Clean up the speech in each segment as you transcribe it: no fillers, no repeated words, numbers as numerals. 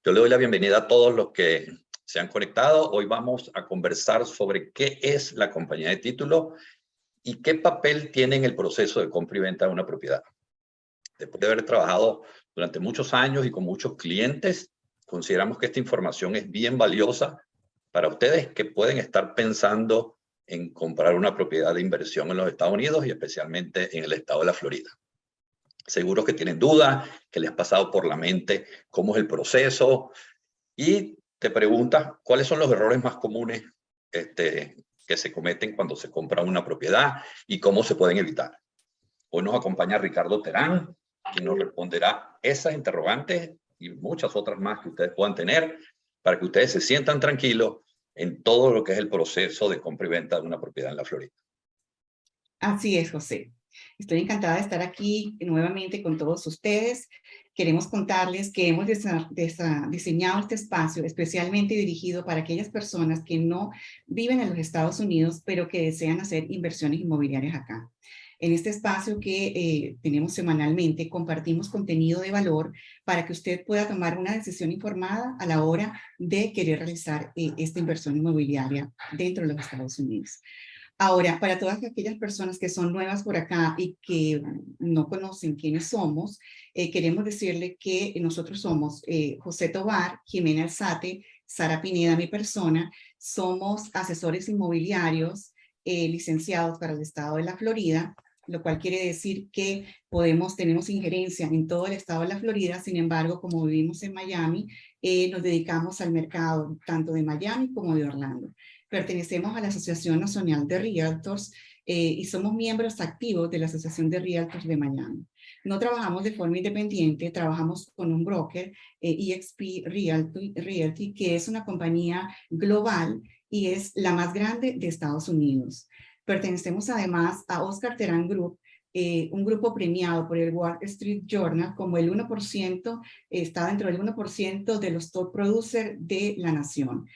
Yo le doy la bienvenida a todos los que se han conectado. Hoy vamos a conversar sobre qué es la compañía de título y qué papel tiene en el proceso de compra y venta de una propiedad. Después de haber trabajado durante muchos años y con muchos clientes, consideramos que esta información es bien valiosa para ustedes que pueden estar pensando en comprar una propiedad de inversión en los Estados Unidos y especialmente en el estado de la Florida. Seguro que tienen dudas, que les ha pasado por la mente cómo es el proceso y te preguntas cuáles son los errores más comunes que se cometen cuando se compra una propiedad y cómo se pueden evitar. Hoy nos acompaña Ricardo Terán, quien nos responderá esas interrogantes y muchas otras más que ustedes puedan tener para que ustedes se sientan tranquilos en todo lo que es el proceso de compra y venta de una propiedad en la Florida. Así es, José. Estoy encantada de estar aquí nuevamente con todos ustedes. Queremos contarles que hemos diseñado este espacio especialmente dirigido para aquellas personas que no viven en los Estados Unidos, pero que desean hacer inversiones inmobiliarias acá. En este espacio que tenemos semanalmente, compartimos contenido de valor para que usted pueda tomar una decisión informada a la hora de querer realizar esta inversión inmobiliaria dentro de los Estados Unidos. Ahora, para todas aquellas personas que son nuevas por acá y que no conocen quiénes somos, queremos decirle que nosotros somos José Tovar, Jimena Alzate, Sara Pineda, mi persona. Somos asesores inmobiliarios licenciados para el estado de la Florida, lo cual quiere decir que tenemos injerencia en todo el estado de la Florida. Sin embargo, como vivimos en Miami, nos dedicamos al mercado tanto de Miami como de Orlando. Pertenecemos a la Asociación Nacional de Realtors y somos miembros activos de la Asociación de Realtors de Miami. No trabajamos de forma independiente, trabajamos con un broker, eXp Realty, que es una compañía global y es la más grande de Estados Unidos. Pertenecemos además a Oscar Terán Group, un grupo premiado por el Wall Street Journal como el 1%, está dentro del 1% de los top producers de la nación.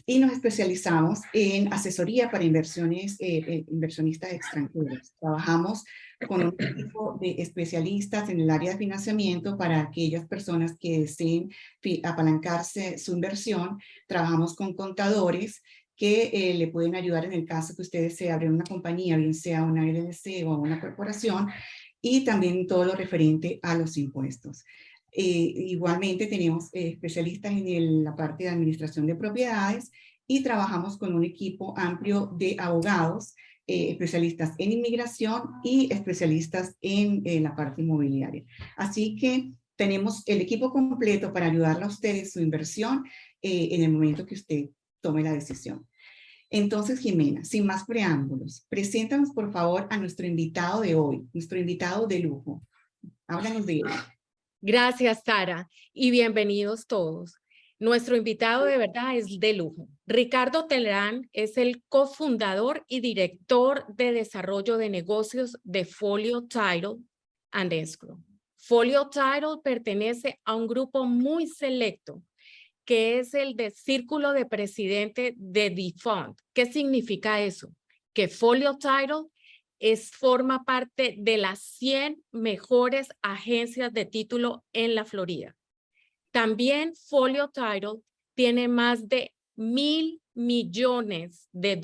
Y nos especializamos en asesoría para inversionistas extranjeros. Trabajamos con un equipo de especialistas en el área de financiamiento para aquellas personas que deseen apalancarse su inversión. Trabajamos con contadores que le pueden ayudar en el caso que ustedes se abren una compañía, bien sea una LLC o una corporación, y también todo lo referente a los impuestos. Igualmente tenemos especialistas en la parte de administración de propiedades y trabajamos con un equipo amplio de abogados, especialistas en inmigración y especialistas en la parte inmobiliaria. Así que tenemos el equipo completo para ayudarle a ustedes su inversión en el momento que usted tome la decisión. Entonces, Jimena, sin más preámbulos, preséntanos por favor a nuestro invitado de hoy, nuestro invitado de lujo. Háblanos de él. Gracias, Sara, y bienvenidos todos. Nuestro invitado de verdad es de lujo. Ricardo Terán es el cofundador y director de desarrollo de negocios de Folio Title and Escrow. Folio Title pertenece a un grupo muy selecto, que es el de Círculo de Presidente de The Fund. ¿Qué significa eso? Que Folio Title forma parte de las 100 mejores agencias de título en la Florida. También Folio Title tiene más de $1,000 millones de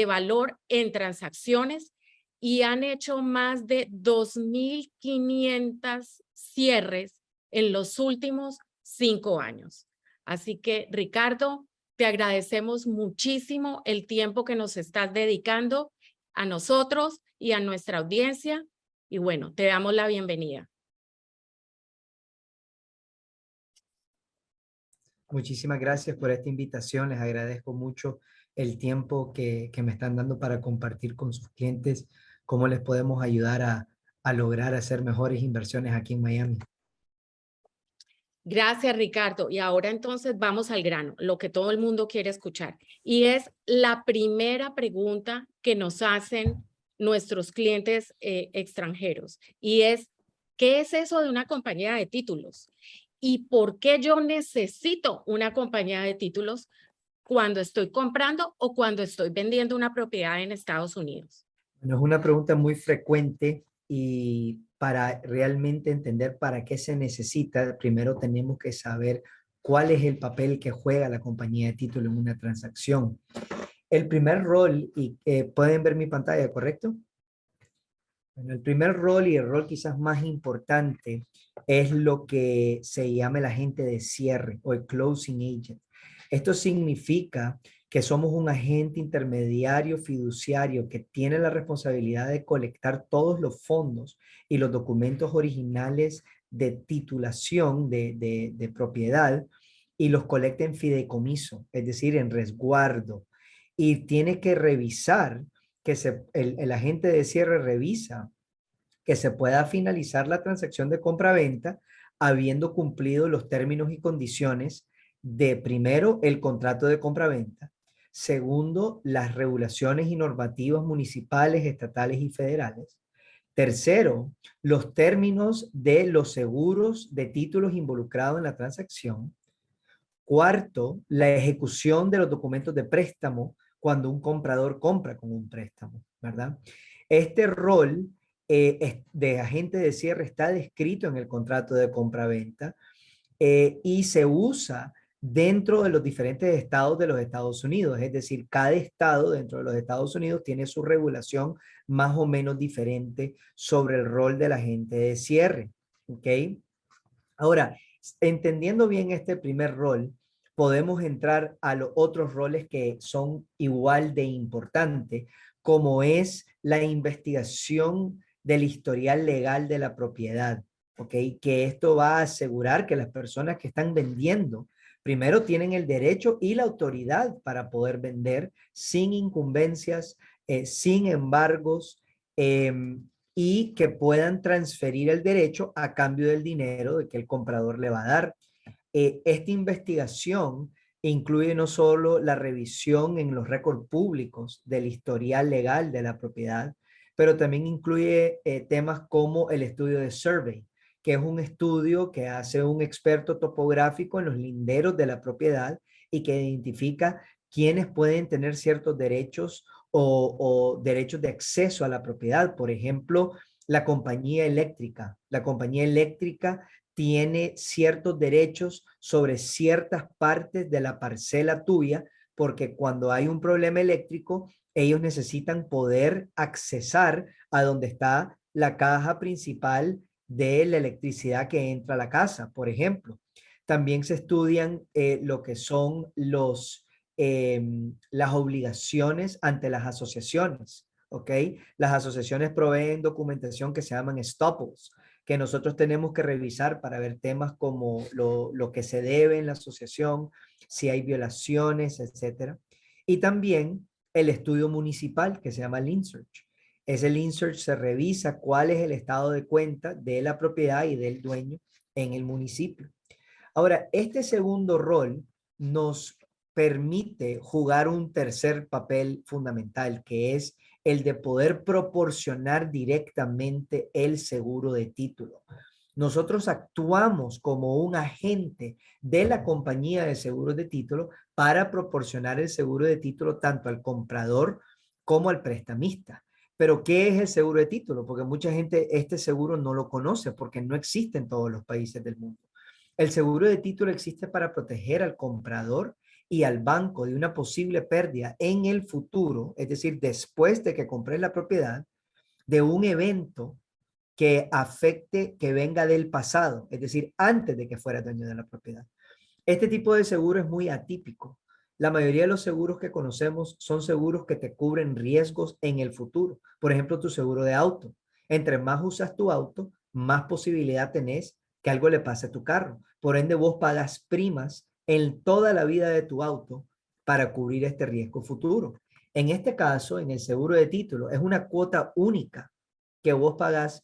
valor en transacciones y han hecho más de 2,500 cierres en los últimos 5 años. Así que, Ricardo, te agradecemos muchísimo el tiempo que nos estás dedicando a nosotros y a nuestra audiencia. Y bueno, te damos la bienvenida. Muchísimas gracias por esta invitación. Les agradezco mucho el tiempo que me están dando para compartir con sus clientes cómo les podemos ayudar a lograr hacer mejores inversiones aquí en Miami. Gracias, Ricardo. Y ahora entonces vamos al grano, lo que todo el mundo quiere escuchar. Y es la primera pregunta que nos hacen nuestros clientes extranjeros. Y es, ¿qué es eso de una compañía de títulos? ¿Y por qué yo necesito una compañía de títulos cuando estoy comprando o cuando estoy vendiendo una propiedad en Estados Unidos? Bueno, es una pregunta muy frecuente y para realmente entender para qué se necesita, primero tenemos que saber cuál es el papel que juega la compañía de título en una transacción. El primer rol, y pueden ver mi pantalla, ¿correcto? Bueno, el primer rol y el rol quizás más importante es lo que se llama el agente de cierre o el closing agent. Esto significa que somos un agente intermediario fiduciario que tiene la responsabilidad de colectar todos los fondos y los documentos originales de titulación de propiedad y los colecta en fideicomiso, es decir, en resguardo. Y tiene que revisar que el agente de cierre revisa que se pueda finalizar la transacción de compra-venta habiendo cumplido los términos y condiciones de, primero, el contrato de compra-venta, segundo, las regulaciones y normativas municipales, estatales y federales, tercero, los términos de los seguros de títulos involucrados en la transacción, cuarto, la ejecución de los documentos de préstamo cuando un comprador compra con un préstamo, ¿verdad? Este rol de agente de cierre está descrito en el contrato de compra-venta y se usa dentro de los diferentes estados de los Estados Unidos. Es decir, cada estado dentro de los Estados Unidos tiene su regulación más o menos diferente sobre el rol del agente de cierre. ¿Ok? Ahora, entendiendo bien este primer rol, podemos entrar a los otros roles que son igual de importantes, como es la investigación del historial legal de la propiedad, ¿ok? Que esto va a asegurar que las personas que están vendiendo primero tienen el derecho y la autoridad para poder vender sin incumbencias, sin embargos, y que puedan transferir el derecho a cambio del dinero de que el comprador le va a dar. Esta investigación incluye no solo la revisión en los récords públicos del historial legal de la propiedad, pero también incluye temas como el estudio de survey, que es un estudio que hace un experto topográfico en los linderos de la propiedad y que identifica quiénes pueden tener ciertos derechos o derechos de acceso a la propiedad. Por ejemplo, la compañía eléctrica. La compañía eléctrica tiene ciertos derechos sobre ciertas partes de la parcela tuya, porque cuando hay un problema eléctrico, ellos necesitan poder accesar a donde está la caja principal de la electricidad que entra a la casa, por ejemplo. También se estudian lo que son las obligaciones ante las asociaciones, ¿ok? Las asociaciones proveen documentación que se llaman estoppels, que nosotros tenemos que revisar para ver temas como lo que se debe en la asociación, si hay violaciones, etcétera. Y también el estudio municipal que se llama Lien Search. Ese Lien Search se revisa cuál es el estado de cuenta de la propiedad y del dueño en el municipio. Ahora, este segundo rol nos permite jugar un tercer papel fundamental, que es el de poder proporcionar directamente el seguro de título. Nosotros actuamos como un agente de la compañía de seguros de título para proporcionar el seguro de título tanto al comprador como al prestamista. Pero, ¿qué es el seguro de título? Porque mucha gente este seguro no lo conoce porque no existe en todos los países del mundo. El seguro de título existe para proteger al comprador y al banco de una posible pérdida en el futuro, es decir, después de que compres la propiedad, de un evento que afecte, que venga del pasado, es decir, antes de que fuera dueño de la propiedad. Este tipo de seguro es muy atípico. La mayoría de los seguros que conocemos son seguros que te cubren riesgos en el futuro. Por ejemplo, tu seguro de auto. Entre más usas tu auto, más posibilidad tenés que algo le pase a tu carro. Por ende, vos pagas primas en toda la vida de tu auto para cubrir este riesgo futuro. En este caso, en el seguro de título, es una cuota única que vos pagás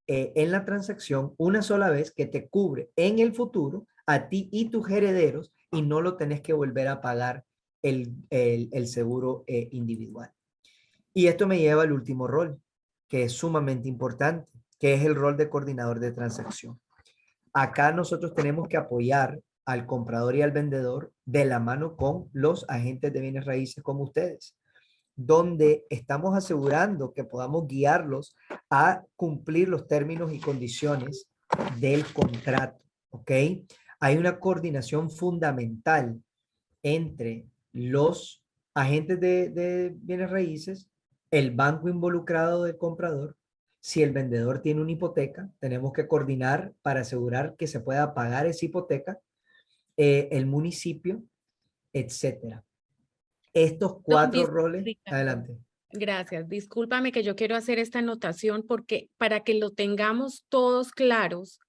en la transacción una sola vez que te cubre en el futuro a ti y tus herederos y no lo tenés que volver a pagar el seguro individual. Y esto me lleva al último rol, que es sumamente importante, que es el rol de coordinador de transacción. Acá nosotros tenemos que apoyar al comprador y al vendedor de la mano con los agentes de bienes raíces como ustedes. donde estamos asegurando que podamos guiarlos a cumplir los términos y condiciones del contrato, ¿ok? Hay una coordinación fundamental entre los agentes de bienes raíces, el banco involucrado del comprador. Si el vendedor tiene una hipoteca, tenemos que coordinar para asegurar que se pueda pagar esa hipoteca, el municipio, etcétera. Estos cuatro roles, Ricardo, adelante. gracias. Discúlpame que yo quiero hacer esta anotación porque para que lo tengamos todos claros,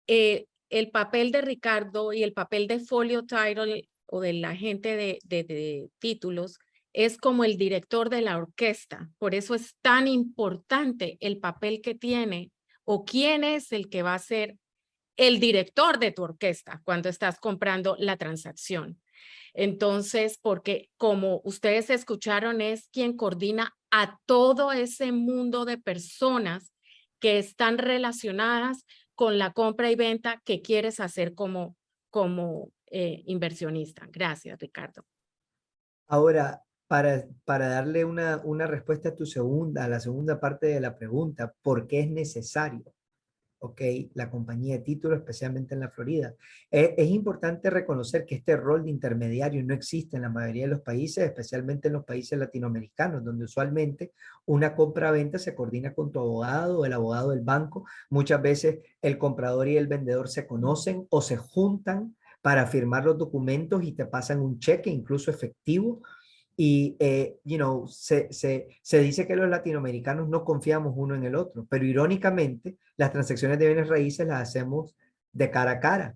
el papel de Ricardo y el papel de Folio Title o del agente de títulos es como el director de la orquesta. Por eso es tan importante el papel que tiene o quién es el que va a ser el director de tu orquesta cuando estás comprando la transacción. Entonces, porque como ustedes escucharon, es quien coordina a todo ese mundo de personas que están relacionadas con la compra y venta que quieres hacer como inversionista. Gracias, Ricardo. Ahora, para darle una respuesta a la segunda parte de la pregunta, ¿por qué es necesario? ¿Ok? La compañía de títulos, especialmente en la Florida. Es importante reconocer que este rol de intermediario no existe en la mayoría de los países, especialmente en los países latinoamericanos, donde usualmente una compra-venta se coordina con tu abogado o el abogado del banco. Muchas veces el comprador y el vendedor se conocen o se juntan para firmar los documentos y te pasan un cheque, incluso efectivo. Y, se dice que los latinoamericanos no confiamos uno en el otro, pero irónicamente las transacciones de bienes raíces las hacemos de cara a cara.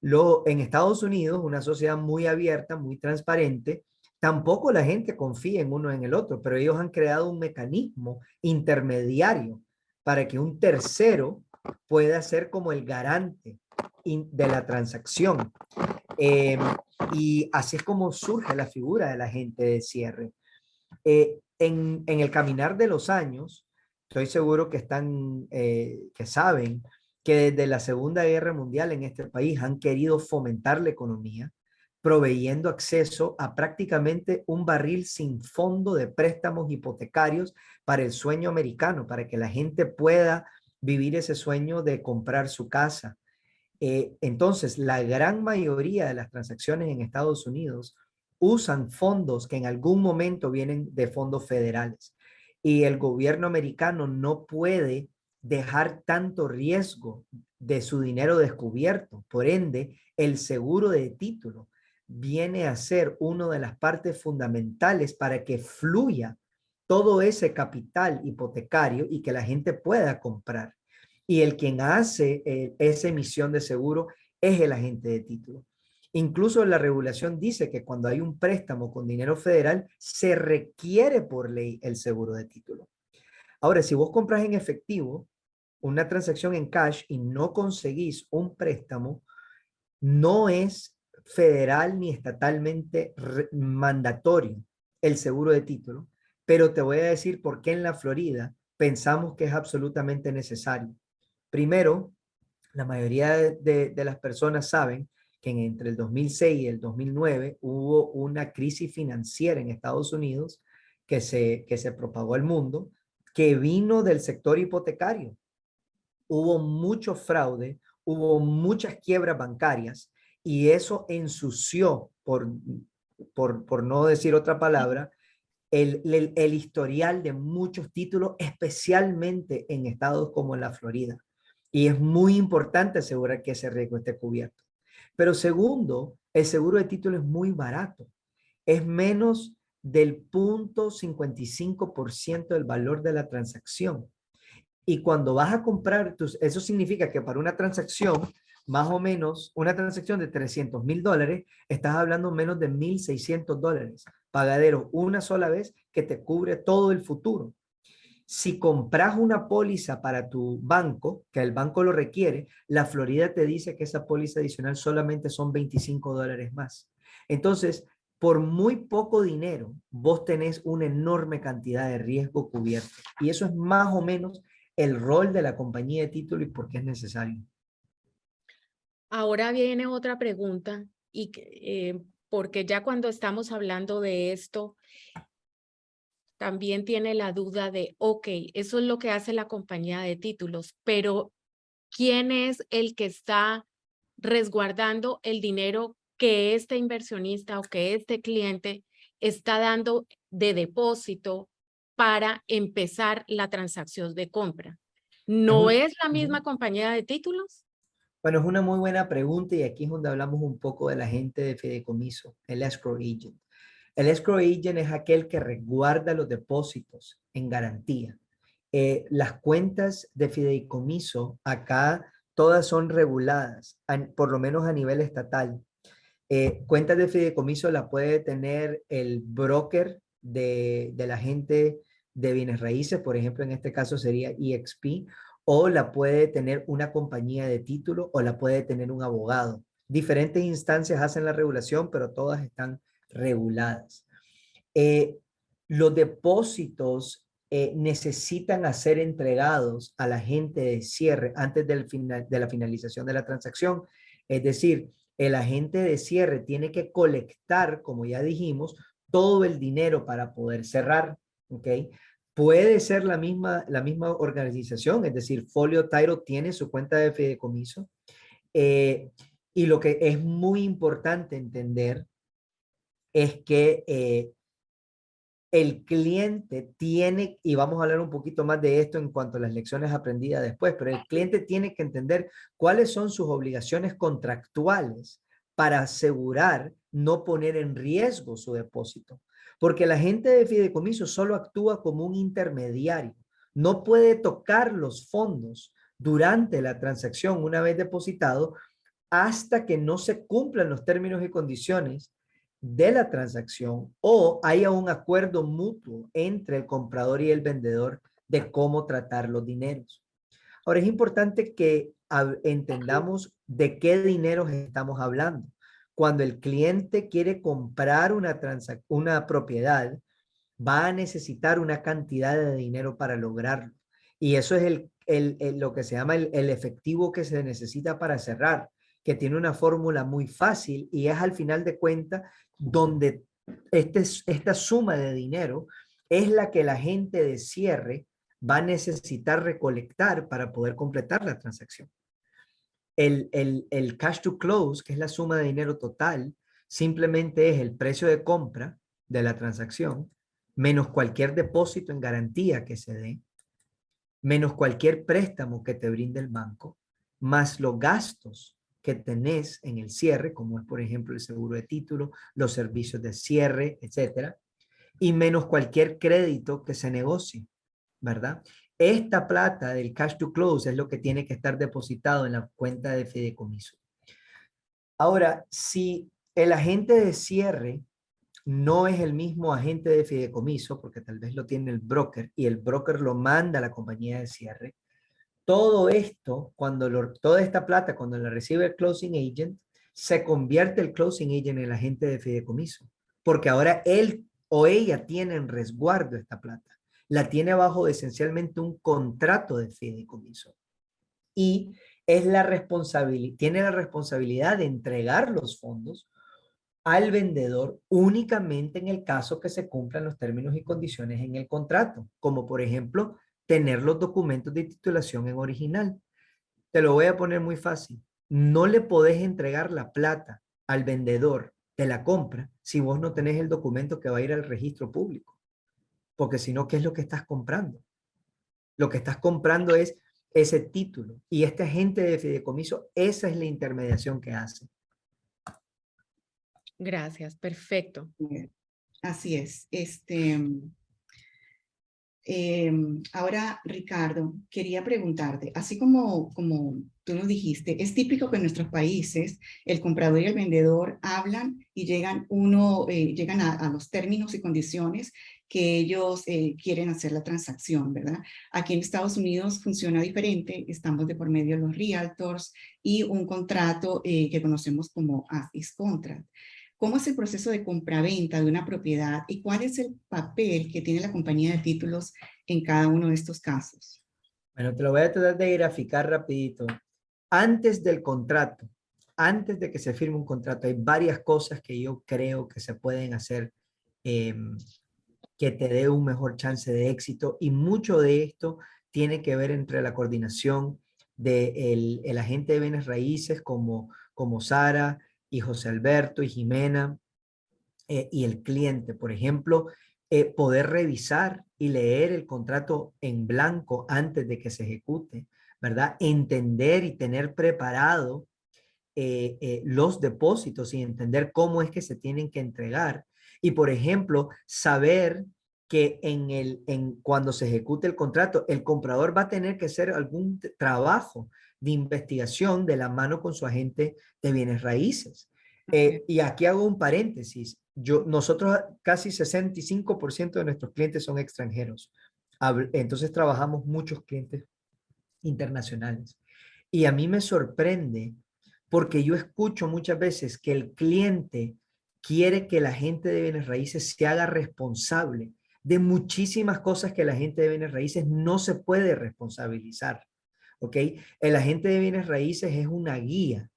En Estados Unidos, una sociedad muy abierta, muy transparente, tampoco la gente confía en uno en el otro, pero ellos han creado un mecanismo intermediario para que un tercero pueda ser como el garante de la transacción. Y así es como surge la figura del agente de cierre. En el caminar de los años, estoy seguro que que saben que desde la Segunda Guerra Mundial en este país han querido fomentar la economía, proveyendo acceso a prácticamente un barril sin fondo de préstamos hipotecarios para el sueño americano, para que la gente pueda vivir ese sueño de comprar su casa. Entonces, la gran mayoría de las transacciones en Estados Unidos usan fondos que en algún momento vienen de fondos federales. Y el gobierno americano no puede dejar tanto riesgo de su dinero descubierto. Por ende, el seguro de título viene a ser una de las partes fundamentales para que fluya todo ese capital hipotecario y que la gente pueda comprar. Y el quien hace esa emisión de seguro es el agente de título. Incluso la regulación dice que cuando hay un préstamo con dinero federal, se requiere por ley el seguro de título. Ahora, si vos compras en efectivo una transacción en cash y no conseguís un préstamo, no es federal ni estatalmente mandatorio el seguro de título, pero te voy a decir por qué en la Florida pensamos que es absolutamente necesario. Primero, la mayoría de las personas saben que entre el 2006 y el 2009 hubo una crisis financiera en Estados Unidos que se propagó al mundo, que vino del sector hipotecario. Hubo mucho fraude, hubo muchas quiebras bancarias y eso ensució, por no decir otra palabra, el historial de muchos títulos, especialmente en estados como la Florida. Y es muy importante asegurar que ese riesgo esté cubierto. Pero segundo, el seguro de título es muy barato. Es menos del 0.55% del valor de la transacción. Y cuando vas a comprar, eso significa que para una transacción, más o menos, una transacción de $300,000, estás hablando menos de $1,600. Pagadero una sola vez que te cubre todo el futuro. Si compras una póliza para tu banco, que el banco lo requiere, la Florida te dice que esa póliza adicional solamente son $25 más. Entonces, por muy poco dinero, vos tenés una enorme cantidad de riesgo cubierto. Y eso es más o menos el rol de la compañía de título y por qué es necesario. Ahora viene otra pregunta, y porque ya cuando estamos hablando de esto, también tiene la duda de, ok, eso es lo que hace la compañía de títulos, pero ¿quién es el que está resguardando el dinero que este inversionista o que este cliente está dando de depósito para empezar la transacción de compra? ¿No es la misma compañía de títulos? Bueno, es una muy buena pregunta y aquí es donde hablamos un poco del agente de fideicomiso, el escrow agent. El escrow agent es aquel que resguarda los depósitos en garantía. Las cuentas de fideicomiso acá todas son reguladas, por lo menos a nivel estatal. Cuentas de fideicomiso la puede tener el broker del agente de bienes raíces, por ejemplo, en este caso sería EXP, o la puede tener una compañía de título o la puede tener un abogado. Diferentes instancias hacen la regulación, pero todas están reguladas. Los depósitos necesitan ser entregados al agente de cierre antes de la finalización de la transacción. Es decir, el agente de cierre tiene que colectar, como ya dijimos, todo el dinero para poder cerrar, ¿ok? Puede ser la misma organización, es decir, Folio Title tiene su cuenta de fideicomiso. Y lo que es muy importante entender es que el cliente tiene, y vamos a hablar un poquito más de esto en cuanto a las lecciones aprendidas después, pero el cliente tiene que entender cuáles son sus obligaciones contractuales para asegurar no poner en riesgo su depósito. Porque el agente de fideicomiso solo actúa como un intermediario. No puede tocar los fondos durante la transacción una vez depositado hasta que no se cumplan los términos y condiciones de la transacción o haya un acuerdo mutuo entre el comprador y el vendedor de cómo tratar los dineros. Ahora es importante que entendamos de qué dineros estamos hablando. Cuando el cliente quiere comprar una propiedad, va a necesitar una cantidad de dinero para lograrlo. Y eso es lo que se llama el efectivo que se necesita para cerrar, que tiene una fórmula muy fácil y es al final de cuentas donde esta suma de dinero es la que el agente de cierre va a necesitar recolectar para poder completar la transacción. El cash to close, que es la suma de dinero total, simplemente es el precio de compra de la transacción, menos cualquier depósito en garantía que se dé, menos cualquier préstamo que te brinde el banco, más los gastos que tenés en el cierre, como es, por ejemplo, el seguro de título, los servicios de cierre, etcétera, y menos cualquier crédito que se negocie, ¿verdad? Esta plata del cash to close es lo que tiene que estar depositado en la cuenta de fideicomiso. Ahora, si el agente de cierre no es el mismo agente de fideicomiso, porque tal vez lo tiene el broker y el broker lo manda a la compañía de cierre, todo esto, toda esta plata, cuando la recibe el closing agent, se convierte el closing agent en el agente de fideicomiso, porque ahora él o ella tiene en resguardo esta plata, la tiene bajo esencialmente un contrato de fideicomiso y tiene la responsabilidad de entregar los fondos al vendedor únicamente en el caso que se cumplan los términos y condiciones en el contrato, como por ejemplo tener los documentos de titulación en original. Te lo voy a poner muy fácil. No le podés entregar la plata al vendedor de la compra si vos no tenés el documento que va a ir al registro público. Porque si no, ¿qué es lo que estás comprando? Lo que estás comprando es ese título y este agente de fideicomiso, esa es la intermediación que hace. Gracias, perfecto. Así es. Ahora, Ricardo, quería preguntarte, así como tú nos dijiste, es típico que en nuestros países el comprador y el vendedor hablan y llegan a los términos y condiciones que ellos quieren hacer la transacción, ¿verdad? Aquí en Estados Unidos funciona diferente, estamos de por medio de los realtors y un contrato que conocemos como as-is contract. ¿Cómo es el proceso de compraventa de una propiedad y cuál es el papel que tiene la compañía de títulos en cada uno de estos casos? Bueno, te lo voy a tratar de graficar rapidito. Antes del contrato, antes de que se firme un contrato, hay varias cosas que yo creo que se pueden hacer que te dé un mejor chance de éxito. Y mucho de esto tiene que ver entre la coordinación del el agente de bienes raíces como Sara y José Alberto y Jimena y el cliente. Por ejemplo, poder revisar y leer el contrato en blanco antes de que se ejecute, ¿verdad? Entender y tener preparado los depósitos y entender cómo es que se tienen que entregar. Y, por ejemplo, saber que cuando se ejecute el contrato, el comprador va a tener que hacer algún trabajo de investigación de la mano con su agente de bienes raíces. Y aquí hago un paréntesis. Nosotros casi 65% de nuestros clientes son extranjeros. Entonces trabajamos muchos clientes internacionales. Y a mí me sorprende porque yo escucho muchas veces que el cliente quiere que la gente de bienes raíces se haga responsable de muchísimas cosas que la gente de bienes raíces no se puede responsabilizar. ¿Ok? El agente de bienes raíces es una guía,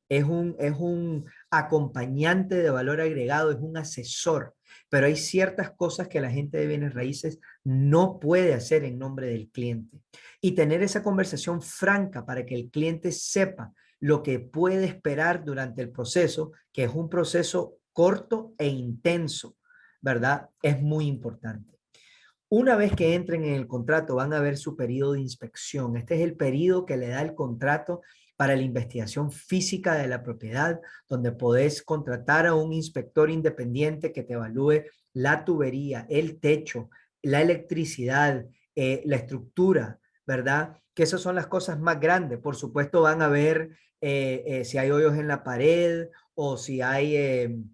es un acompañante de valor agregado, es un asesor, pero hay ciertas cosas que la gente de bienes raíces no puede hacer en nombre del cliente. Y tener esa conversación franca para que el cliente sepa lo que puede esperar durante el proceso, que es un proceso corto e intenso, ¿verdad? Es muy importante. Una vez que entren en el contrato, van a ver su periodo de inspección. Este es el periodo que le da el contrato para la investigación física de la propiedad, donde podés contratar a un inspector independiente que te evalúe la tubería, el techo, la electricidad, la estructura, ¿verdad? Que esas son las cosas más grandes. Por supuesto, van a ver si hay hoyos en la pared o si hay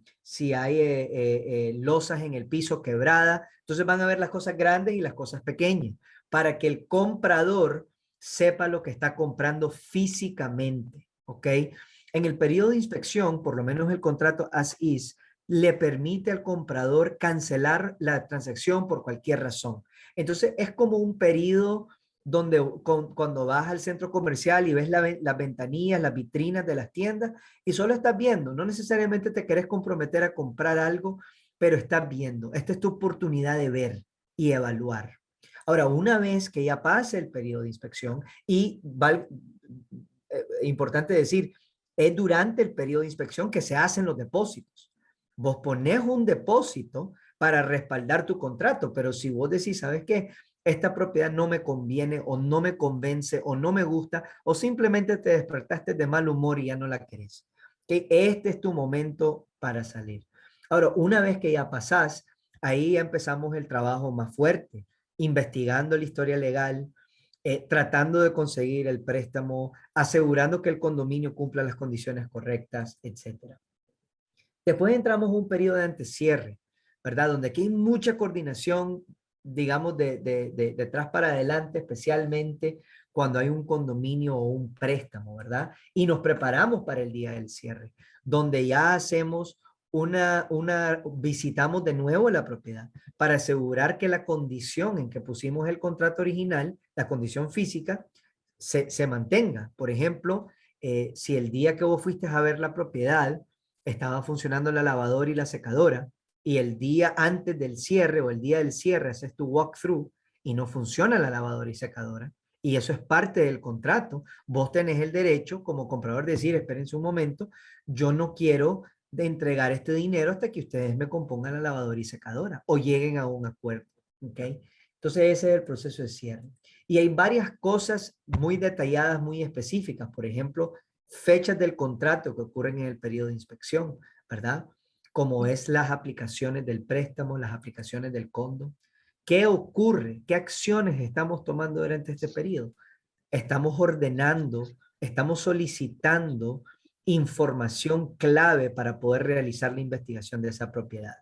losas en el piso quebrada. Entonces van a ver las cosas grandes y las cosas pequeñas para que el comprador sepa lo que está comprando físicamente, ¿ok? En el periodo de inspección, por lo menos el contrato as is, le permite al comprador cancelar la transacción por cualquier razón. Entonces es como un periodo donde cuando vas al centro comercial y ves las ventanillas, las vitrinas de las tiendas y solo estás viendo, no necesariamente te querés comprometer a comprar algo, pero estás viendo. Esta es tu oportunidad de ver y evaluar. Ahora, una vez que ya pase el periodo de inspección y importante decir, es durante el periodo de inspección que se hacen los depósitos. Vos ponés un depósito para respaldar tu contrato, pero si vos decís, ¿sabes qué? Esta propiedad no me conviene o no me convence o no me gusta o simplemente te despertaste de mal humor y ya no la querés. Que este es tu momento para salir. Ahora, una vez que ya pasás, ahí ya empezamos el trabajo más fuerte, investigando la historia legal, tratando de conseguir el préstamo, asegurando que el condominio cumpla las condiciones correctas, etcétera. Después entramos a un periodo de antecierre, ¿verdad? Donde aquí hay mucha coordinación, digamos, de atrás para adelante, especialmente cuando hay un condominio o un préstamo, ¿verdad? Y nos preparamos para el día del cierre, donde ya hacemos visitamos de nuevo la propiedad para asegurar que la condición en que pusimos el contrato original, la condición física, se mantenga. Por ejemplo, si el día que vos fuiste a ver la propiedad estaba funcionando la lavadora y la secadora y el día antes del cierre o el día del cierre haces tu walkthrough y no funciona la lavadora y secadora, y eso es parte del contrato, vos tenés el derecho como comprador de decir, espérense un momento, yo no quiero de entregar este dinero hasta que ustedes me compongan la lavadora y secadora o lleguen a un acuerdo, ¿ok? Entonces ese es el proceso de cierre. Y hay varias cosas muy detalladas, muy específicas, por ejemplo, fechas del contrato que ocurren en el periodo de inspección, ¿verdad? Como es las aplicaciones del préstamo, las aplicaciones del condo. ¿Qué ocurre? ¿Qué acciones estamos tomando durante este periodo? Estamos ordenando, estamos solicitando información clave para poder realizar la investigación de esa propiedad.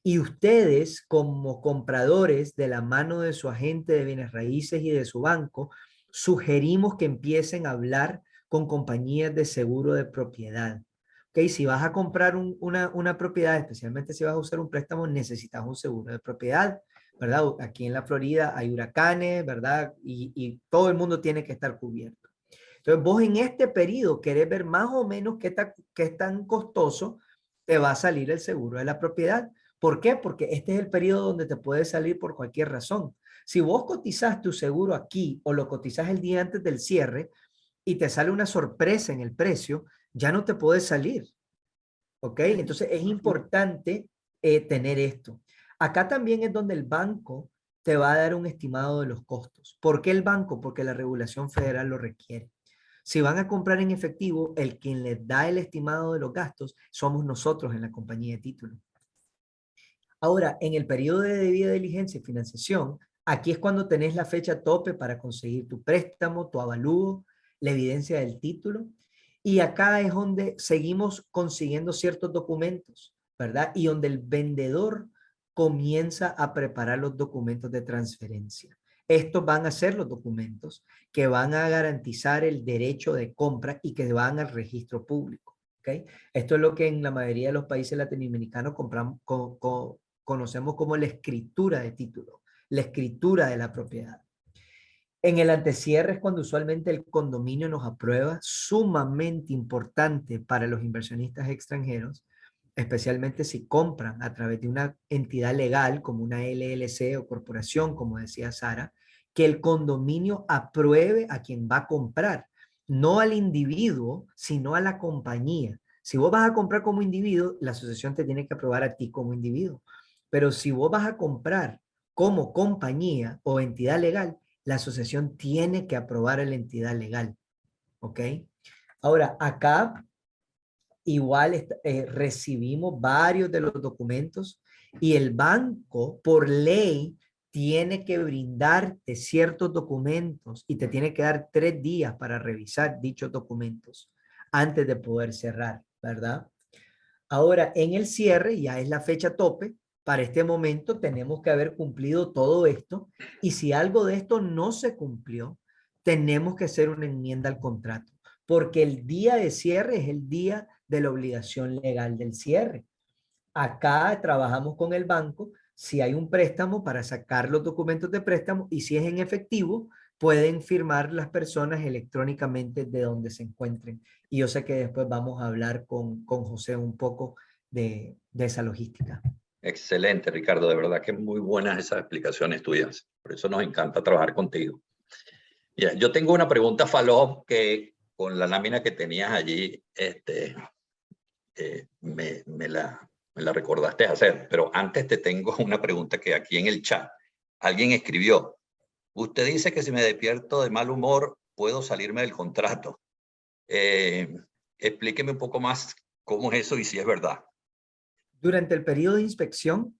Y ustedes, como compradores de la mano de su agente de bienes raíces y de su banco, sugerimos que empiecen a hablar con compañías de seguro de propiedad. ¿Ok? Si vas a comprar una propiedad, especialmente si vas a usar un préstamo, necesitas un seguro de propiedad, ¿verdad? Aquí en la Florida hay huracanes, ¿verdad? Y todo el mundo tiene que estar cubierto. Entonces, vos en este periodo querés ver más o menos qué tan costoso te va a salir el seguro de la propiedad, ¿Por qué? Porque este es el periodo donde te puedes salir por cualquier razón. Si vos cotizas tu seguro aquí o lo cotizas el día antes del cierre y te sale una sorpresa en el precio, ya no te puedes salir. ¿Ok? Entonces es importante tener esto. Acá también es donde el banco te va a dar un estimado de los costos. ¿Por qué el banco? Porque la regulación federal lo requiere. Si van a comprar en efectivo, el quien les da el estimado de los gastos somos nosotros en la compañía de título. Ahora, en el periodo de debida diligencia y financiación, aquí es cuando tenés la fecha tope para conseguir tu préstamo, tu avalúo, la evidencia del título. Y acá es donde seguimos consiguiendo ciertos documentos, ¿verdad? Y donde el vendedor comienza a preparar los documentos de transferencia. Estos van a ser los documentos que van a garantizar el derecho de compra y que van al registro público. ¿Okay? Esto es lo que en la mayoría de los países latinoamericanos conocemos como la escritura de título, la escritura de la propiedad. En el antecierre es cuando usualmente el condominio nos aprueba, sumamente importante para los inversionistas extranjeros, especialmente si compran a través de una entidad legal como una LLC o corporación, como decía Sara, que el condominio apruebe a quien va a comprar, no al individuo, sino a la compañía. Si vos vas a comprar como individuo, la asociación te tiene que aprobar a ti como individuo. Pero si vos vas a comprar como compañía o entidad legal, la asociación tiene que aprobar a la entidad legal. ¿Ok? Ahora, acá igual recibimos varios de los documentos y el banco, por ley, tiene que brindarte ciertos documentos y te tiene que dar 3 días para revisar dichos documentos antes de poder cerrar, ¿verdad? Ahora, en el cierre, ya es la fecha tope, para este momento tenemos que haber cumplido todo esto y si algo de esto no se cumplió, tenemos que hacer una enmienda al contrato, porque el día de cierre es el día de la obligación legal del cierre. Acá trabajamos con el banco, si hay un préstamo para sacar los documentos de préstamo y si es en efectivo, pueden firmar las personas electrónicamente de donde se encuentren. Y yo sé que después vamos a hablar con José un poco de esa logística. Excelente, Ricardo. De verdad que muy buenas esas explicaciones tuyas. Por eso nos encanta trabajar contigo. Mira, yo tengo una pregunta follow-up que con la lámina que tenías allí me la recordaste hacer. Pero antes te tengo una pregunta que aquí en el chat alguien escribió. Usted dice que si me despierto de mal humor, puedo salirme del contrato. Explíqueme un poco más cómo es eso y si es verdad. Durante el periodo de inspección,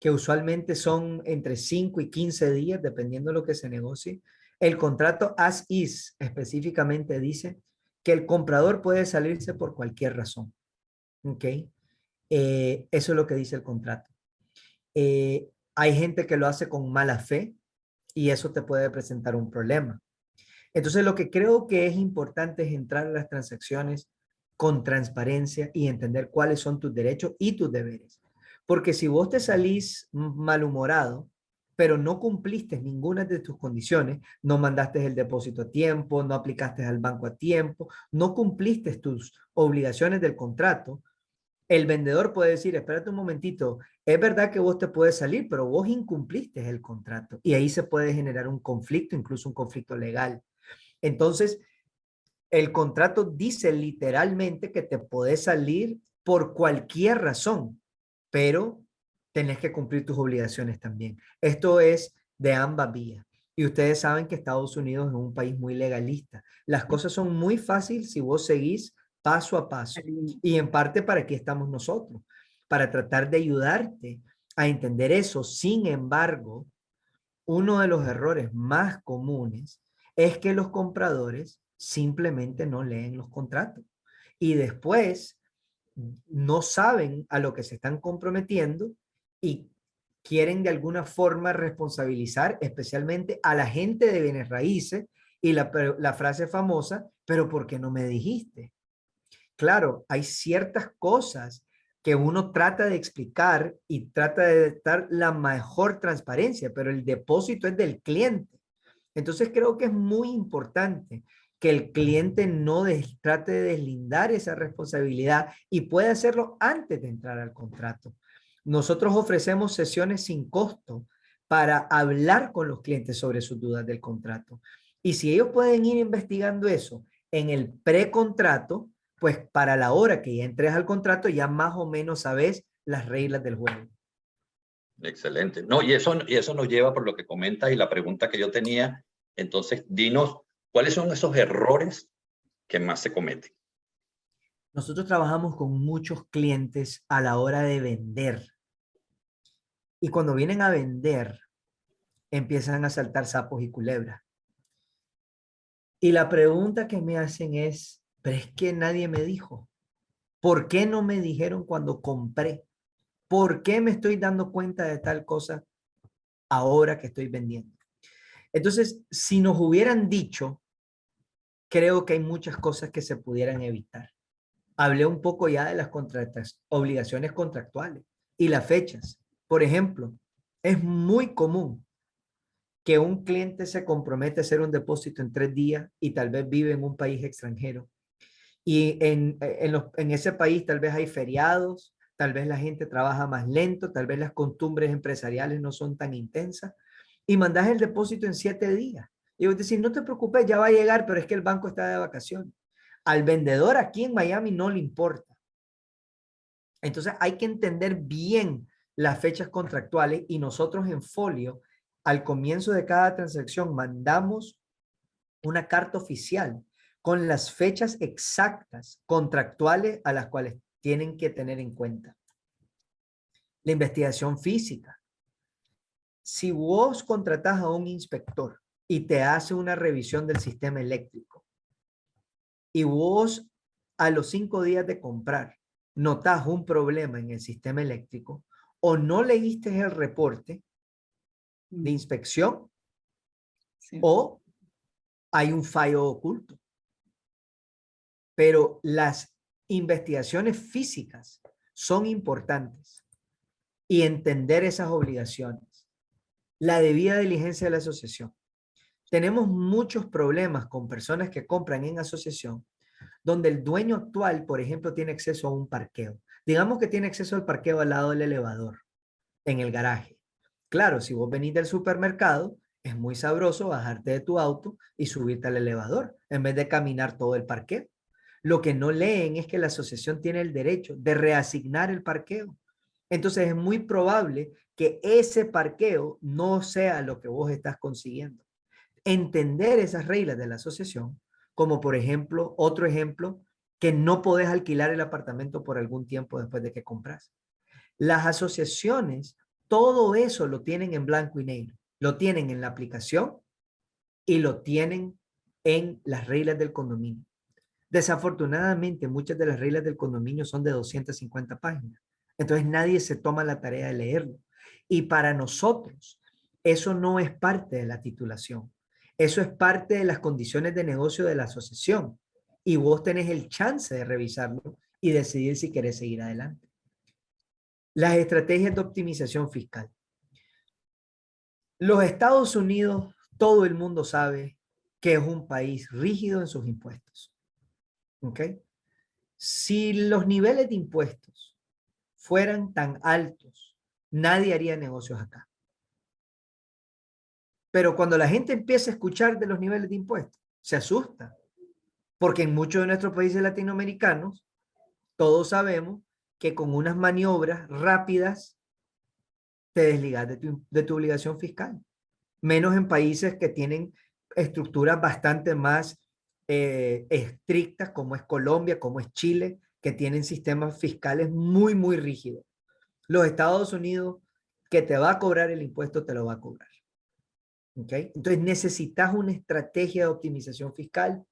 que usualmente son entre 5 y 15 días, dependiendo de lo que se negocie, el contrato as is específicamente dice que el comprador puede salirse por cualquier razón. ¿Ok? Eso es lo que dice el contrato. Hay gente que lo hace con mala fe y eso te puede presentar un problema. Entonces, lo que creo que es importante es entrar a las transacciones con transparencia y entender cuáles son tus derechos y tus deberes. Porque si vos te salís malhumorado, pero no cumpliste ninguna de tus condiciones, no mandaste el depósito a tiempo, no aplicaste al banco a tiempo, no cumpliste tus obligaciones del contrato, el vendedor puede decir, espérate un momentito, es verdad que vos te puedes salir, pero vos incumpliste el contrato y ahí se puede generar un conflicto, incluso un conflicto legal. Entonces, el contrato dice literalmente que te podés salir por cualquier razón, pero tenés que cumplir tus obligaciones también. Esto es de ambas vías. Y ustedes saben que Estados Unidos es un país muy legalista. Las cosas son muy fáciles si vos seguís paso a paso. Y en parte para aquí estamos nosotros, para tratar de ayudarte a entender eso. Sin embargo, uno de los errores más comunes es que los compradores simplemente no leen los contratos y después no saben a lo que se están comprometiendo y quieren de alguna forma responsabilizar especialmente a la gente de bienes raíces y la frase famosa, pero ¿por qué no me dijiste? Claro, hay ciertas cosas que uno trata de explicar y trata de dar la mejor transparencia, pero el depósito es del cliente. Entonces creo que es muy importante que el cliente no trate de deslindar esa responsabilidad y puede hacerlo antes de entrar al contrato. Nosotros ofrecemos sesiones sin costo para hablar con los clientes sobre sus dudas del contrato. Y si ellos pueden ir investigando eso en el precontrato, pues para la hora que ya entres al contrato, ya más o menos sabes las reglas del juego. Excelente. No, y eso nos lleva por lo que comentas y la pregunta que yo tenía. Entonces, dinos, ¿cuáles son esos errores que más se cometen? Nosotros trabajamos con muchos clientes a la hora de vender. Y cuando vienen a vender, empiezan a saltar sapos y culebras. Y la pregunta que me hacen es, pero es que nadie me dijo. ¿Por qué no me dijeron cuando compré? ¿Por qué me estoy dando cuenta de tal cosa ahora que estoy vendiendo? Entonces, si nos hubieran dicho, creo que hay muchas cosas que se pudieran evitar. Hablé un poco ya de las obligaciones contractuales y las fechas. Por ejemplo, es muy común que un cliente se compromete a hacer un depósito en 3 días y tal vez vive en un país extranjero. Y en ese país tal vez hay feriados, tal vez la gente trabaja más lento, tal vez las costumbres empresariales no son tan intensas. Y mandas el depósito en 7 días. Y vos decís, no te preocupes, ya va a llegar, pero es que el banco está de vacaciones. Al vendedor aquí en Miami no le importa. Entonces hay que entender bien las fechas contractuales y nosotros en Folio, al comienzo de cada transacción, mandamos una carta oficial con las fechas exactas contractuales a las cuales tienen que tener en cuenta. La investigación física. Si vos contratás a un inspector y te hace una revisión del sistema eléctrico y vos a los 5 días de comprar notás un problema en el sistema eléctrico o no leíste el reporte de inspección Sí. o hay un fallo oculto. Pero las investigaciones físicas son importantes y entender esas obligaciones. La debida diligencia de la asociación. Tenemos muchos problemas con personas que compran en asociación donde el dueño actual, por ejemplo, tiene acceso a un parqueo. Digamos que tiene acceso al parqueo al lado del elevador, en el garaje. Claro, si vos venís del supermercado, es muy sabroso bajarte de tu auto y subirte al elevador en vez de caminar todo el parqueo. Lo que no leen es que la asociación tiene el derecho de reasignar el parqueo. Entonces es muy probable que ese parqueo no sea lo que vos estás consiguiendo. Entender esas reglas de la asociación, como por ejemplo, otro ejemplo, que no podés alquilar el apartamento por algún tiempo después de que compras. Las asociaciones, todo eso lo tienen en blanco y negro. Lo tienen en la aplicación y lo tienen en las reglas del condominio. Desafortunadamente, muchas de las reglas del condominio son de 250 páginas. Entonces nadie se toma la tarea de leerlo. Y para nosotros, eso no es parte de la titulación. Eso es parte de las condiciones de negocio de la asociación. Y vos tenés el chance de revisarlo y decidir si querés seguir adelante. Las estrategias de optimización fiscal. Los Estados Unidos, todo el mundo sabe que es un país rígido en sus impuestos. ¿Ok? Si los niveles de impuestos fueran tan altos, nadie haría negocios acá. Pero cuando la gente empieza a escuchar de los niveles de impuestos, se asusta. Porque en muchos de nuestros países latinoamericanos, todos sabemos que con unas maniobras rápidas te desligas de tu obligación fiscal. Menos en países que tienen estructuras bastante más estrictas, como es Colombia, como es Chile, que tienen sistemas fiscales muy, muy rígidos. Los Estados Unidos, que te va a cobrar el impuesto, te lo va a cobrar. ¿Ok? Entonces necesitas una estrategia de optimización fiscal.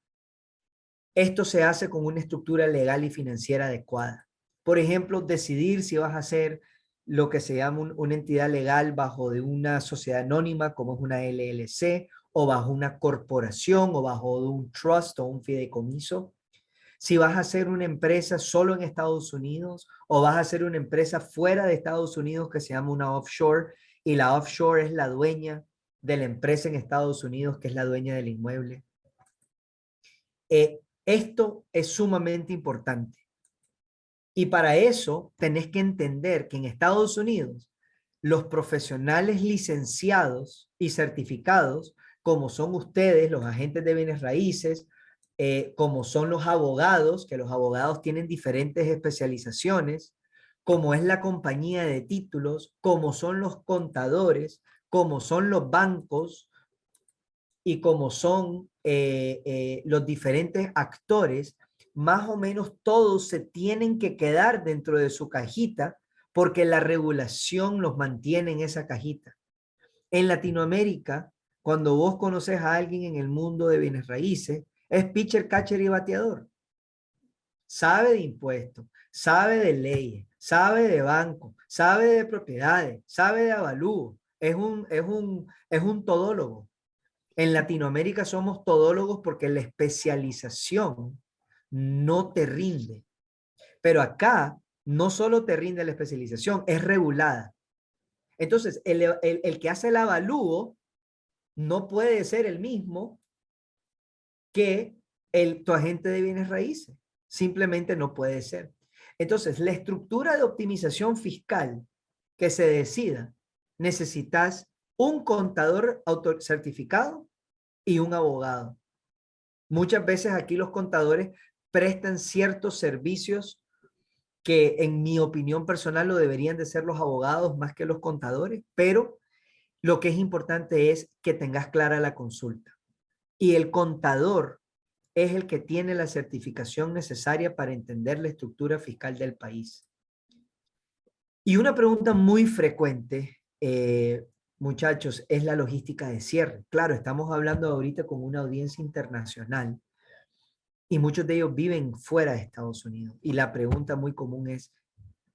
Esto se hace con una estructura legal y financiera adecuada. Por ejemplo, decidir si vas a hacer lo que se llama una entidad legal bajo de una sociedad anónima, como es una LLC, o bajo una corporación, o bajo de un trust o un fideicomiso. Si vas a hacer una empresa solo en Estados Unidos, o vas a hacer una empresa fuera de Estados Unidos que se llama una offshore, y la offshore es la dueña de la empresa en Estados Unidos, que es la dueña del inmueble. Esto es sumamente importante. Y para eso tenés que entender que en Estados Unidos los profesionales licenciados y certificados, como son ustedes, los agentes de bienes raíces, como son los abogados, que los abogados tienen diferentes especializaciones, como es la compañía de títulos, como son los contadores, como son los bancos y como son los diferentes actores, más o menos todos se tienen que quedar dentro de su cajita porque la regulación los mantiene en esa cajita. En Latinoamérica, cuando vos conoces a alguien en el mundo de bienes raíces, es pitcher, catcher y bateador. Sabe de impuestos, sabe de leyes, sabe de banco, sabe de propiedades, sabe de avalúo. Es un todólogo. En Latinoamérica somos todólogos porque la especialización no te rinde. Pero acá no solo te rinde la especialización, es regulada. Entonces, el que hace el avalúo no puede ser el mismo que tu agente de bienes raíces. Simplemente no puede ser. Entonces, la estructura de optimización fiscal que se decida, necesitas un contador certificado y un abogado. Muchas veces aquí los contadores prestan ciertos servicios que en mi opinión personal lo deberían de ser los abogados más que los contadores, pero lo que es importante es que tengas clara la consulta. Y el contador es el que tiene la certificación necesaria para entender la estructura fiscal del país. Y una pregunta muy frecuente, muchachos, es la logística de cierre. Claro, estamos hablando ahorita con una audiencia internacional y muchos de ellos viven fuera de Estados Unidos. Y la pregunta muy común es,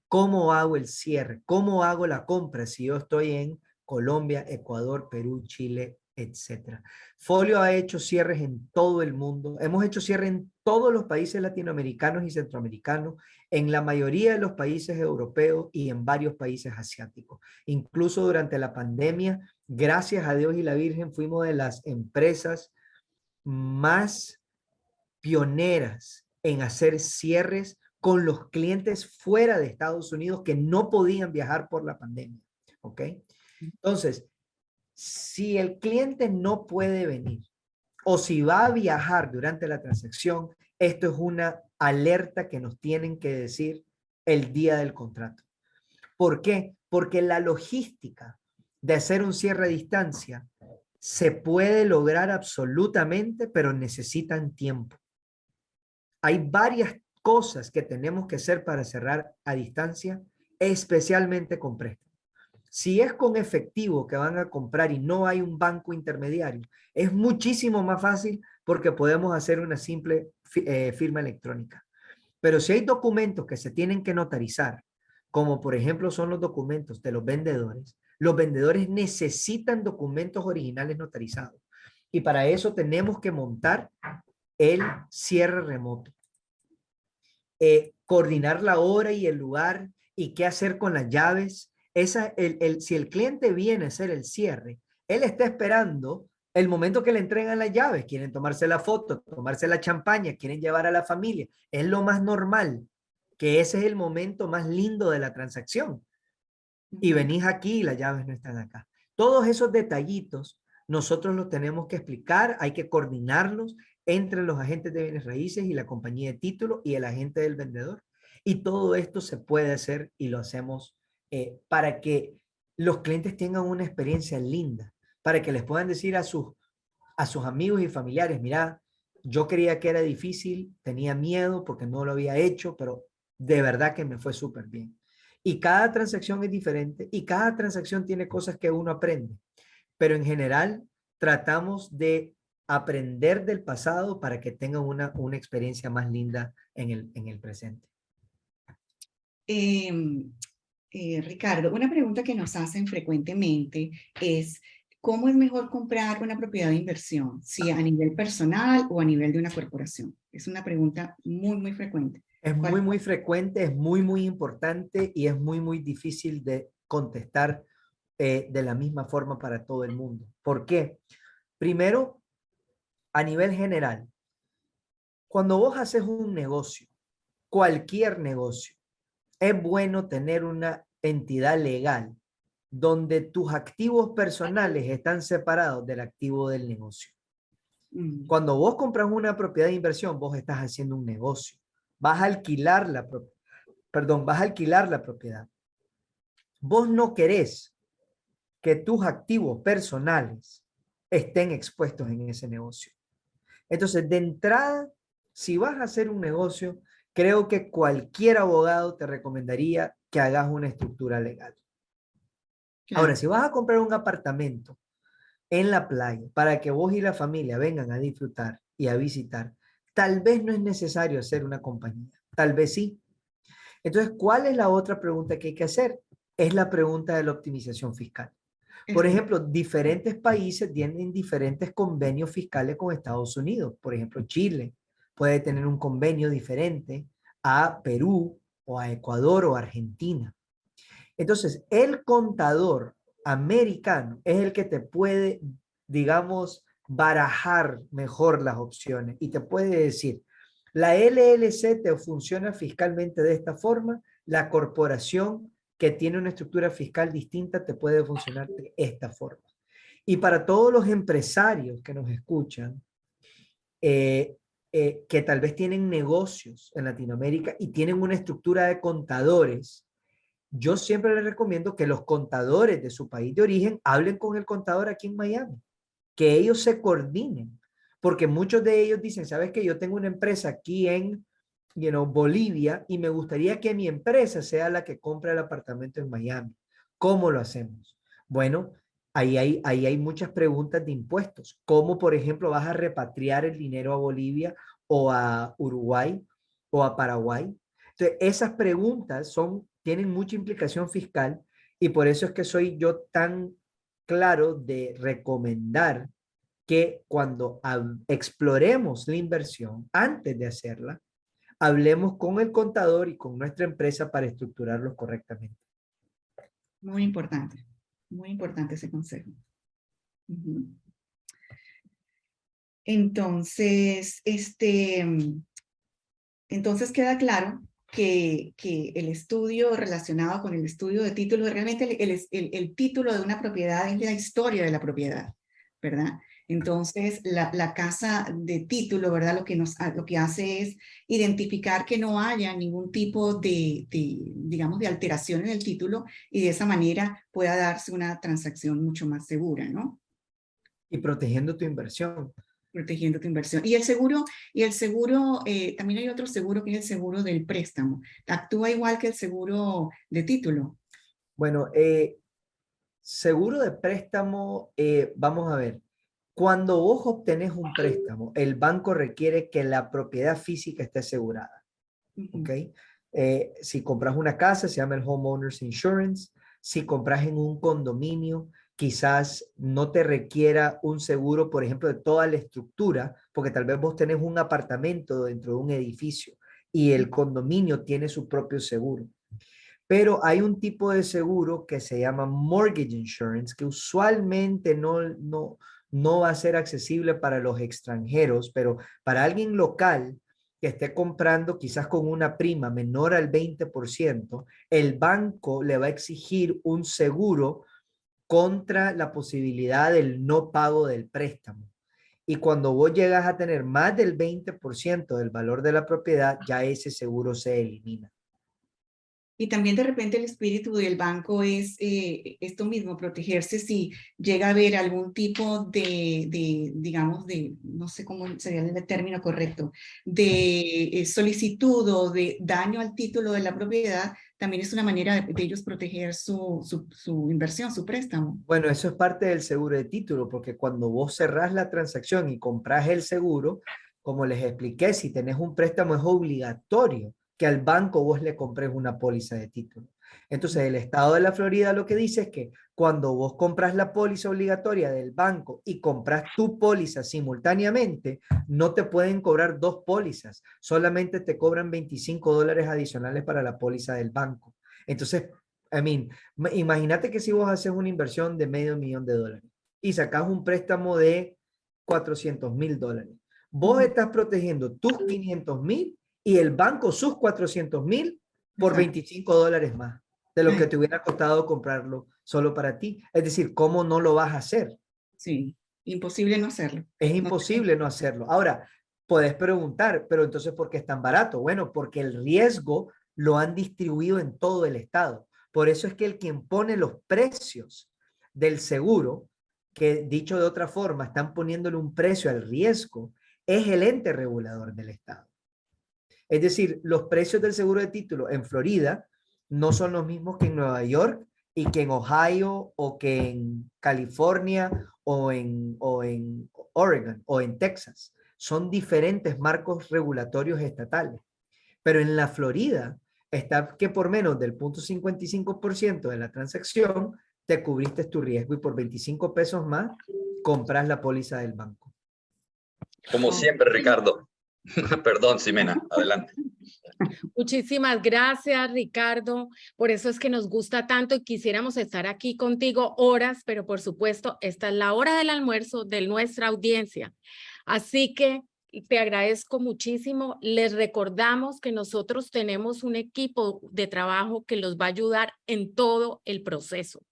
¿cómo hago el cierre? ¿Cómo hago la compra si yo estoy en Colombia, Ecuador, Perú, Chile, etcétera? Folio ha hecho cierres en todo el mundo. Hemos hecho cierre en todos los países latinoamericanos y centroamericanos, en la mayoría de los países europeos y en varios países asiáticos. Incluso durante la pandemia, gracias a Dios y la Virgen, fuimos de las empresas más pioneras en hacer cierres con los clientes fuera de Estados Unidos que no podían viajar por la pandemia. ¿Ok? Entonces, si el cliente no puede venir o si va a viajar durante la transacción, esto es una alerta que nos tienen que decir el día del contrato. ¿Por qué? Porque la logística de hacer un cierre a distancia se puede lograr absolutamente, pero necesitan tiempo. Hay varias cosas que tenemos que hacer para cerrar a distancia, especialmente con préstamo. Si es con efectivo que van a comprar y no hay un banco intermediario, es muchísimo más fácil porque podemos hacer una simple firma electrónica. Pero si hay documentos que se tienen que notarizar, como por ejemplo son los documentos de los vendedores necesitan documentos originales notarizados. Y para eso tenemos que montar el cierre remoto. Coordinar la hora y el lugar y qué hacer con las llaves. Si el cliente viene a hacer el cierre, él está esperando el momento que le entregan las llaves. Quieren tomarse la foto, tomarse la champaña, quieren llevar a la familia. Es lo más normal, que ese es el momento más lindo de la transacción. Y venís aquí y las llaves no están acá. Todos esos detallitos nosotros los tenemos que explicar, hay que coordinarlos entre los agentes de bienes raíces y la compañía de título y el agente del vendedor. Y todo esto se puede hacer y lo hacemos para que los clientes tengan una experiencia linda, para que les puedan decir a sus amigos y familiares, mira, yo creía que era difícil, tenía miedo porque no lo había hecho, pero de verdad que me fue súper bien. Y cada transacción es diferente y cada transacción tiene cosas que uno aprende, pero en general tratamos de aprender del pasado para que tengan una experiencia más linda en el presente. Ricardo, una pregunta que nos hacen frecuentemente es, ¿cómo es mejor comprar una propiedad de inversión? Si a nivel personal o a nivel de una corporación. Es una pregunta muy, muy frecuente. Es muy, muy frecuente, es muy, muy importante y es muy, muy difícil de contestar de la misma forma para todo el mundo. ¿Por qué? Primero, a nivel general, cuando vos haces un negocio, cualquier negocio, es bueno tener una entidad legal donde tus activos personales están separados del activo del negocio. Cuando vos compras una propiedad de inversión, vos estás haciendo un negocio. Vas a alquilar vas a alquilar la propiedad. Vos no querés que tus activos personales estén expuestos en ese negocio. Entonces, de entrada, si vas a hacer un negocio, creo que cualquier abogado te recomendaría que hagas una estructura legal. Claro. Ahora, si vas a comprar un apartamento en la playa para que vos y la familia vengan a disfrutar y a visitar, tal vez no es necesario hacer una compañía, tal vez sí. Entonces, ¿cuál es la otra pregunta que hay que hacer? Es la pregunta de la optimización fiscal. Por ejemplo, diferentes países tienen diferentes convenios fiscales con Estados Unidos. Por ejemplo, Chile puede tener un convenio diferente a Perú o a Ecuador o Argentina. Entonces, el contador americano es el que te puede, digamos, barajar mejor las opciones y te puede decir, la LLC te funciona fiscalmente de esta forma, la corporación que tiene una estructura fiscal distinta te puede funcionar de esta forma. Y para todos los empresarios que nos escuchan, que tal vez tienen negocios en Latinoamérica y tienen una estructura de contadores, yo siempre les recomiendo que los contadores de su país de origen hablen con el contador aquí en Miami, que ellos se coordinen, porque muchos de ellos dicen, ¿sabes qué? Yo tengo una empresa aquí en Bolivia y me gustaría que mi empresa sea la que compre el apartamento en Miami. ¿Cómo lo hacemos? Bueno, ahí hay muchas preguntas de impuestos. ¿Cómo, por ejemplo, vas a repatriar el dinero a Bolivia o a Uruguay o a Paraguay? Entonces, esas preguntas tienen mucha implicación fiscal y por eso es que soy yo tan claro de recomendar que cuando exploremos la inversión, antes de hacerla, hablemos con el contador y con nuestra empresa para estructurarlos correctamente. Muy importante ese consejo. Entonces, entonces queda claro que el estudio relacionado con el estudio de títulos, realmente el título de una propiedad es la historia de la propiedad, ¿verdad? Entonces, la casa de título, ¿verdad? Lo que hace es identificar que no haya ningún tipo digamos, de alteración en el título y de esa manera pueda darse una transacción mucho más segura, ¿no? Y protegiendo tu inversión. Protegiendo tu inversión. Y el seguro, también hay otro seguro que es el seguro del préstamo. ¿Actúa igual que el seguro de título? Bueno, seguro de préstamo, vamos a ver. Cuando vos obtenés un préstamo, el banco requiere que la propiedad física esté asegurada. ¿Ok? Si compras una casa, se llama el Homeowners Insurance. Si compras en un condominio, quizás no te requiera un seguro, por ejemplo, de toda la estructura, porque tal vez vos tenés un apartamento dentro de un edificio y el condominio tiene su propio seguro. Pero hay un tipo de seguro que se llama mortgage insurance, que usualmente no va a ser accesible para los extranjeros, pero para alguien local que esté comprando quizás con una prima menor al 20%, el banco le va a exigir un seguro contra la posibilidad del no pago del préstamo. Y cuando vos llegas a tener más del 20% del valor de la propiedad, ya ese seguro se elimina. Y también de repente el espíritu del banco es esto mismo, protegerse si llega a haber algún tipo digamos, no sé cómo sería el término correcto, de solicitud o de daño al título de la propiedad, también es una manera de ellos proteger su inversión, su préstamo. Bueno, eso es parte del seguro de título, porque cuando vos cerrás la transacción y compras el seguro, como les expliqué, si tenés un préstamo es obligatorio que al banco vos le compres una póliza de título. Entonces, el estado de la Florida lo que dice es que cuando vos compras la póliza obligatoria del banco y compras tu póliza simultáneamente, no te pueden cobrar dos pólizas, solamente te cobran $25 adicionales para la póliza del banco. Entonces, imagínate que si vos haces una inversión de $500,000 y sacas un préstamo de $400,000, vos estás protegiendo tus 500,000 y el banco sus 400,000 por Exacto. $25 más de lo que Ay. te hubiera costado comprarlo solo para ti. Es decir, ¿cómo no lo vas a hacer? Sí, imposible no hacerlo. Es No imposible no hacerlo. Ahora, puedes preguntar, pero entonces, ¿por qué es tan barato? Bueno, porque el riesgo lo han distribuido en todo el estado. Por eso es que el quien pone los precios del seguro, que dicho de otra forma, están poniéndole un precio al riesgo, es el ente regulador del estado. Es decir, los precios del seguro de título en Florida no son los mismos que en Nueva York y que en Ohio o que en California o en Oregon o en Texas. Son diferentes marcos regulatorios estatales. Pero en la Florida está que por menos del 0.55% de la transacción te cubriste tu riesgo y por 25 pesos más compras la póliza del banco. Como siempre, Ricardo. Perdón, Ximena, adelante. Muchísimas gracias, Ricardo. Por eso es que nos gusta tanto y quisiéramos estar aquí contigo horas, pero por supuesto, esta es la hora del almuerzo de nuestra audiencia. Así que te agradezco muchísimo. Les recordamos que nosotros tenemos un equipo de trabajo que los va a ayudar en todo el proceso.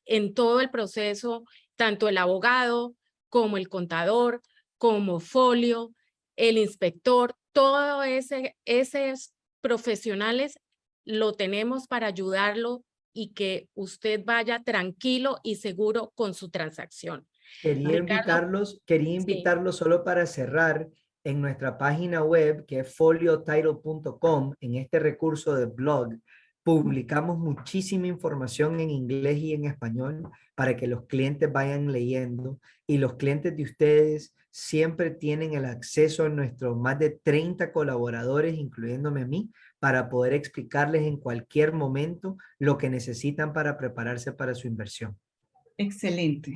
En todo el proceso, tanto el abogado como el contador, como folio, el inspector, todo esos profesionales lo tenemos para ayudarlo y que usted vaya tranquilo y seguro con su transacción. Quería invitarlos solo para cerrar en nuestra página web que es foliotitle.com. En este recurso de blog publicamos muchísima información en inglés y en español para que los clientes vayan leyendo, y los clientes de ustedes siempre tienen el acceso a nuestros más de 30 colaboradores, incluyéndome a mí, para poder explicarles en cualquier momento lo que necesitan para prepararse para su inversión. Excelente.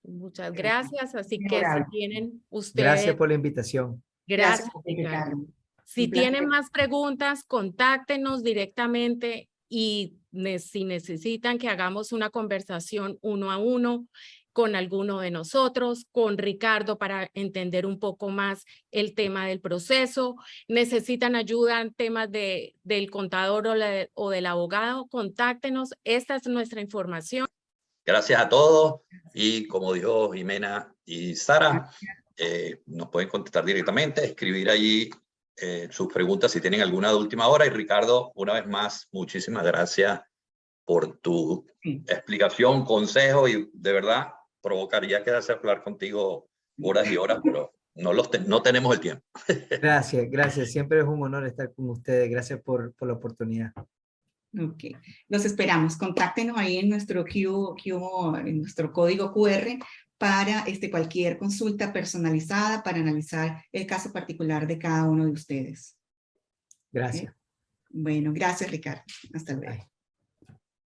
Muchas gracias. Así que si Memorable. tienen Gracias ustedes, por la invitación. gracias, Ricardo. Ricardo. Si Un placer. tienen más preguntas, contáctenos directamente y si necesitan que hagamos una conversación 1 a 1 con alguno de nosotros, con Ricardo para entender un poco más el tema del proceso, necesitan ayuda en temas del contador o del abogado, contáctenos. Esta es nuestra información. Gracias a todos y como dijo Ximena y Sara, nos pueden contactar directamente, escribir allí sus preguntas si tienen alguna de última hora. Y Ricardo, una vez más, muchísimas gracias por tu explicación, consejo, y de verdad provocaría quedarse a hablar contigo horas y horas, pero no tenemos el tiempo. Gracias, gracias. Siempre es un honor estar con ustedes. Gracias por la oportunidad. Ok, los esperamos. Contáctenos ahí en nuestro en nuestro código QR para cualquier consulta personalizada para analizar el caso particular de cada uno de ustedes. Gracias. ¿Okay? Bueno, gracias, Ricardo. Hasta luego. Bye.